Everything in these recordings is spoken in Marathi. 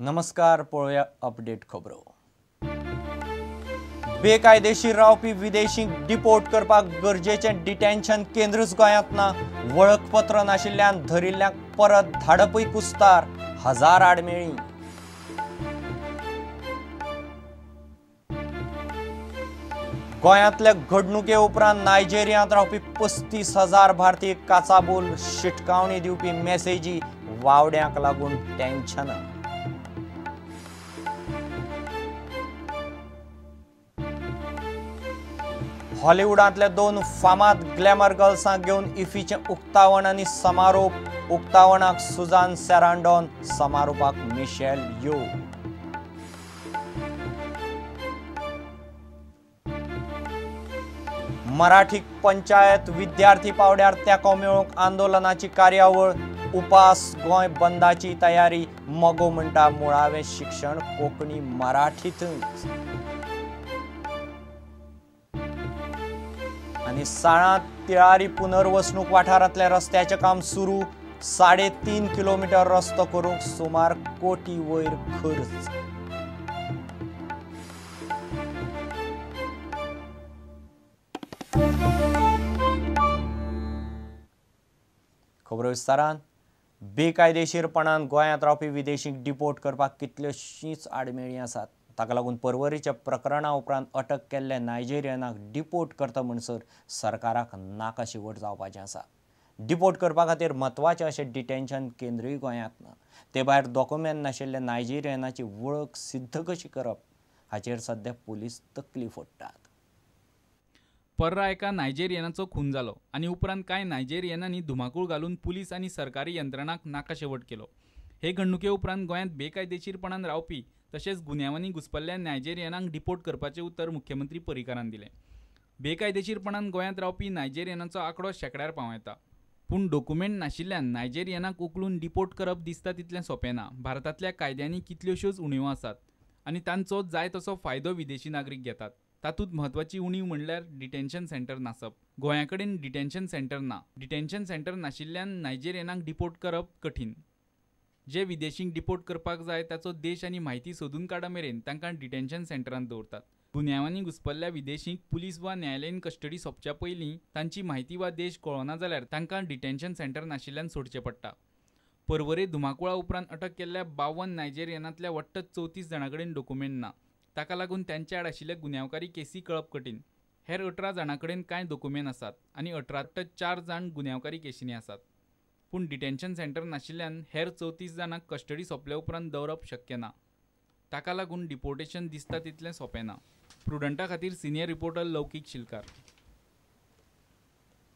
नमस्कार, पळोवया अपडेट खबरो। बेकायदेशीर रावपी विदेशींक डिपोर्ट करपाक गरजेचें डिटेन्शन केंद्रच गोंयांत ना। वळखपत्र नाशिल्ल्यान धरिल्ल्यांक परत धाडपय कुस्तार, हजार आडमेळी। गोंयांतल्या घडणुके उपरांत नायजेरियांत रावपी 35,000 भारतीय काचाबोल, शिटकावणी दिवपी मेसेजी, वावड्यांक लागून टेन्शन। हॉलिवूडांतल्या 2 फामाद ग्लॅमर गर्ल्सांक घेवन इफ्फीचें उक्तावण आनी समारोप। उक्तावणाक सुझान सॅरांडॉन, समारोपाक मिशेल यो। मराठी पंचायत विद्यार्थी पावड्यार तेंको मेळोवंक आंदोलनाची कार्यावळ। उपास गोंय बंदाची तयारी, मोगो म्हणटा मुळावें शिक्षण कोंकणी मराठींतच। आणि साळांत तिळारी पुनर्वसणूक वाठारांतल्या रस्त्याचें काम सुरू। 3.5 किलोमीटर रस्तो करूंक सुमार कोटी वयर खर्च। खबरो विस्तारान। बेकायदेशीरपणान गोंयांत रावपी विदेशींक डिपोर्ट करपाक कितल्योशींच आडमेळी आसात। ताका लागून पर्वरीच्या प्रकरणा उपरांत अटक केल्ल्या नायजेरियनाक डिपोर्ट करता म्हणसर सरकाराक नाका शेवट जावपाचें आसा। डिपोर्ट करपा खातीर म्हत्वाचें अशें डिटेन्शन केंद्रूय गोंयांत ना। ते भायर डॉक्युमेंट नाशिल्ल्या नायजेरियनाची वळख सिद्ध कशी करप हाचेर सध्या पुलीस तकली फोडटात। पर्रा एका नायजेरियनाचो खून जालो आनी उपरांत कांय नायजेरियनांनी धुमाकूळ घालून पुलीस आनी सरकारी यंत्रणांक नाका शेवट केलो। हे घडणुके उपरांत गोंयांत बेकायदेशीरपणान रावपी तशेंच गुन्यांवांनी घुस्पल्ल्या नायजेरियनांक डिपोर्ट करपाचें उतर मुख्यमंत्री पर्रीकारान दिलें। बेकायदेशीरपणान गोंयांत रावपी नायजेरियनांचो आंकडो शेकड्यार पावं येता, पूण डॉक्युमेंट नाशिल्ल्यान नायजेरियनाक उखलून डिपोर्ट करप दिसता तितलें सोंपें ना। भारतांतल्या कायद्यांनी कितल्योश्योच उणिवो आसात आनी तांचो जाय तसो फायदो विदेशी नागरीक घेतात। तातूंत म्हत्वाची उणीव म्हणल्यार डिटेन्शन सेंटर नासप। गोंया कडेन डिटेन्शन सेंटर ना। डिटेन्शन सेंटर नाशिल्ल्यान नायजेरियनाक डिपोर्ट करप कठीण। जे विदेशींक डिपोर्ट करपाक जाय ताचो देश आनी म्हायती सोदून काडा मेरेन तांकां डिटेन्शन सेंटरांत दवरतात। गुन्यांवांनी घुस्पल्ल्या विदेशींक पुलीस वा न्यायालयीन कस्टडी सोंपच्या पयलीं तांची म्हायती वा देश कळना जाल्यार तांकां डिटेन्शन सेंटर नाशिल्ल्यान सोडचें पडटा। पर्वरे धुमाकुळा उपरांत अटक केल्ल्या 52 नायजेरियनांतल्या वट्ट 34 जाणां कडेन डॉक्युमेंट ना। ताका लागून त्यांचे आड आशिल्ले गुन्यांवकारी केसी कळप कठीण। हेर 18 जाणां कडेन कांय डॉक्युमेंट आसात आनी 4 जाण गुन्यांवकारी केसींनी आसात। पूण डिटेन्शन सेंटर नाशिल्ल्यान हेर 34 जाणांक कस्टडी सोंपले उपरांत दवरप शक्य ना। ताका लागून डिपोर्टेशन दिसता तितलें सोंपें ना। प्रुडंटा खातीर सिनियर रिपोर्टर लौकीक शिलकार।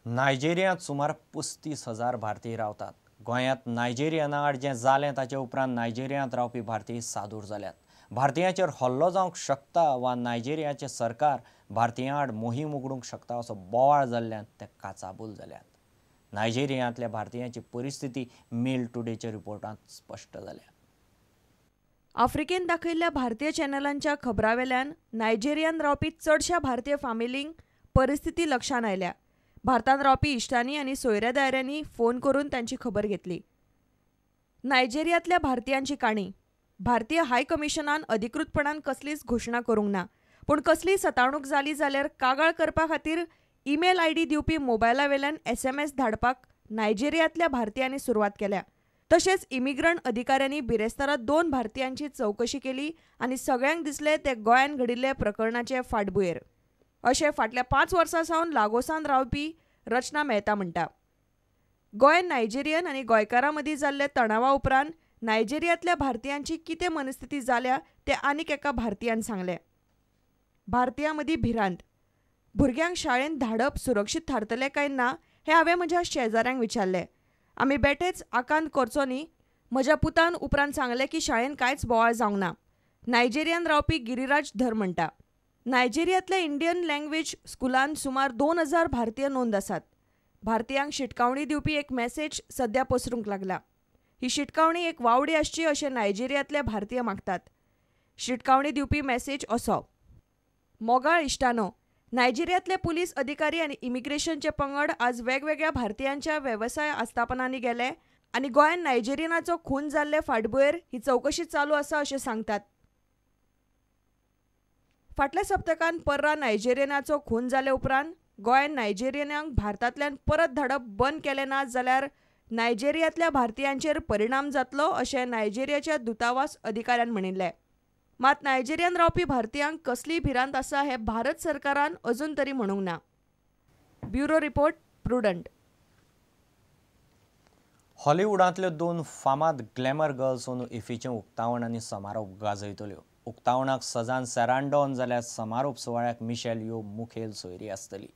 नायजेरियांत सुमार 35,000 भारतीय रावतात। गोंयांत नायजेरियना आड जें जालें ताचे उपरांत नायजेरियांत रावपी भारतीय सादूर जाल्यात। भारतीयांचेर हल्लो जावंक शकता वा नायजेरियाचें सरकार भारतीयां आड मोहीम उगडूंक शकता असो बोवाळ जाल्ल्यान ते काचाबूल जाल्यात। नायजेरियांतल्या भारतीयांची परिस्थिती मेल टुडेच्या रिपोर्टांत स्पश्ट जाल्या। आफ्रिकेन दाखयल्ल्या भारतीय चॅनलांच्या खबरावेल्यान नायजेरियान रावपी चडशा भारतीय फामिलींक परिस्थिती लक्षांत आयल्या। भारतांत रावपी इश्टांनी आनी सोयऱ्या फोन करून तांची खबर घेतली। नायजेरियांतल्या भारतीयांची काणी। भारतीय हाय कमिशनान अधिकृतपणान कसलीच घोशणा करूंक ना, पूण कसलीय सतावणूक जाली जाल्यार कागाळ करपा खातीर ईमेल आयडी दिवपी मोबायलावेल्यान SMS धाडपाक नायजेरियांतल्या भारतीयांनी सुरवात केल्या। तशेंच इमिग्रंट अधिकाऱ्यांनी बिरेस्तारांत 2 भारतीयांची चवकशी केली आनी सगळ्यांक दिसले ते गोंयांत घडिल्ले प्रकरणाचे फाटभुंयेर अशें फाटल्या 5 वर्सां सावन लागोसांत रावपी रचना मेहता म्हणटा। गोंय नायजेरियन आनी गोंयकारां मदीं जाल्ले तणावा उपरांत नायजेरियांतल्या भारतीयांची कितें मनस्थिती जाल्या ते आनीक एका भारतीयान सांगलें। भारतीयां मदीं भिरांत। भुरग्यांक शाळेंत धाडप सुरक्षीत थारतलें काय ना हें हांवें म्हज्या शेजाऱ्यांक विचारलें। आमी बेठेच आकांत करचो न्ही। म्हज्या पुतान उपरांत सांगलें की शाळेंत कांयच बोवाळ जावंक ना। नायजेरियान रावपी गिरिराज धर म्हणटा। नायजेरियातल्या इंडियन लँग्वेज स्कुलान सुमार 2000 भारतीय नोंद आसात. भारतीयांक शिटकावणी दिवपी एक मेसेज सध्या पसरूंक लागला. ही शिटकावणी एक वावडी आसची अशें नायजेरियातले भारतीय मागतात. शिटकावणी दिवपी मेसेज असो: मोगाळ इश्टानो, नायजेरियातले पुलीस अधिकारी आनी इमिग्रेशनचे पंगड आज वेगवेगळ्या भारतीयांच्या वेवसाय आस्थापनांनी गेले आनी गोंयांत नायजेरियनाचो खून जाल्ले फाटभुंयेर ही चवकशी चालू आसा अशें सांगतात. फाटल्या सप्तकांत पर्रा नायजेरियनाचो खून जाले उपरांत गोंयांत नायजेरियनांक भारतांतल्यान परत धाडप बंद केलें ना जाल्यार नायजेरियातल्या भारतीयांचेर परिणाम जातलो अशें नायजेरियाच्या दुतावास अधिकाऱ्यान म्हणिल्लें. मात नायजेरियान रावपी भारतीयांक कसलीय भिरांत आसा हें भारत सरकारान अजून तरी म्हणूंक ना. Bureau report, prudent. हॉलिवूडांतल्यो 2 फामाद ग्लॅमर गर्ल्स अंदू इफ्फीचें उक्तावण आनी समारोप गाजयतल्यो. उक्तावणाक सजान सॅरांडॉन जाल्यार समारोप सुवाळ्याक मिशेल यो मुखेल सोयरी आसतली.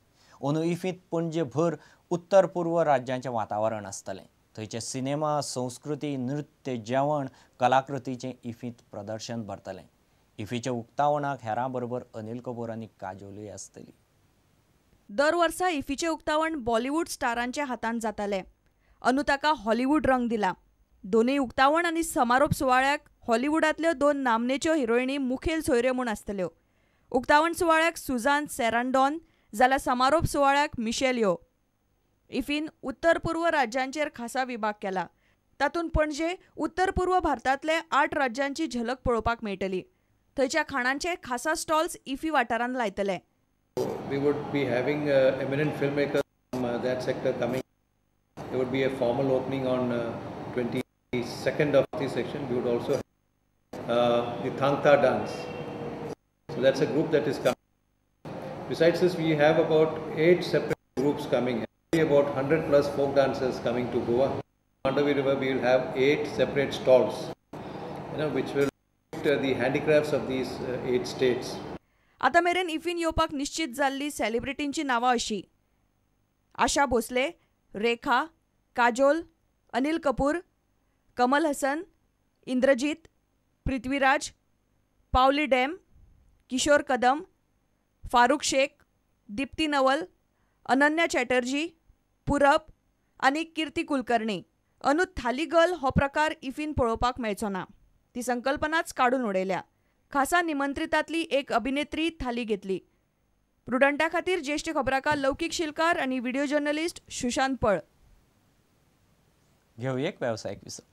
अंदू इफ्फींत पणजेभर उत्तर पूर्व राज्यांचें वातावरण आसतलें. थंयचे सिनेमा, संस्कृती, नृत्य, जेवण, कलाकृतीचें इफ्फींत प्रदर्शन भरतलें. इफ्फीच्या उक्तावणाक हेरां बरोबर अनिल कपूर आनी काजोलूय आसतली. दर वर्सा इफ्फीचें उक्तावण बॉलिवूड स्टारांच्या हातांत जातालें. अंदू ताका हॉलिवूड रंग दिला. दोनूय उक्तावण आनी समारोप सुवाळ्याक हॉलिवूडांतल्यो 2 नामनेच्यो हिरोइनी मुखेल सोयऱ्यो म्हूण आसतल्यो. उक्तावण सुवाळ्याक सुझान सॅरांडॉन जाल्यार समारोप सुवाळ्याक मिशेल यो. इफ्फीन उत्तर पूर्व राज्यांचेर खासा विभाग केला. तातूंत पणजे उत्तर पूर्व भारतांतले 8 राज्यांची झलक पळोवपाक मेळटली. थंयच्या खाणांचे खासा स्टॉल्स इफ्फी वाठारांत लायतले. We would be having eminent filmmakers from that sector coming. There would be a formal opening on 22nd of the section. We would also have the Thangta dance. So that's a group that is coming. Besides this, we have about 8 separate groups coming. About 100 plus folk dancers coming to Goa. On Mandavi River, we will have 8 separate stalls, which will the handicrafts of these 8 states. आतां मेरेन इफ्फीन येवपाक निश्चित जाल्ली सेलिब्रिटींची नांवां अशीं: आशा भोसले, रेखा, काजोल, अनिल कपूर, कमल हसन, इंद्रजीत, पृथ्वीराज, पावली डॅम, किशोर कदम, फारूक शेख, दीप्ती नवल, अनन्या चॅटर्जी, पुरब आनी कीर्ती कुलकर्णी. अंदू थाली गर्ल हो प्रकार इफ्फीन पळोवपाक मेळचो ना. ती संकल्पनाच काडून उडयल्या. खासा निमंत्रितांतली एक अभिनेत्री थाली घेतली. प्रुडंटा खातीर ज्येश्ठ खबराकार लौकीक शिलकार आनी व्हिडिओ जर्नलिस्ट सुशांत पळ. घेऊ एक वेवसायीक विसर.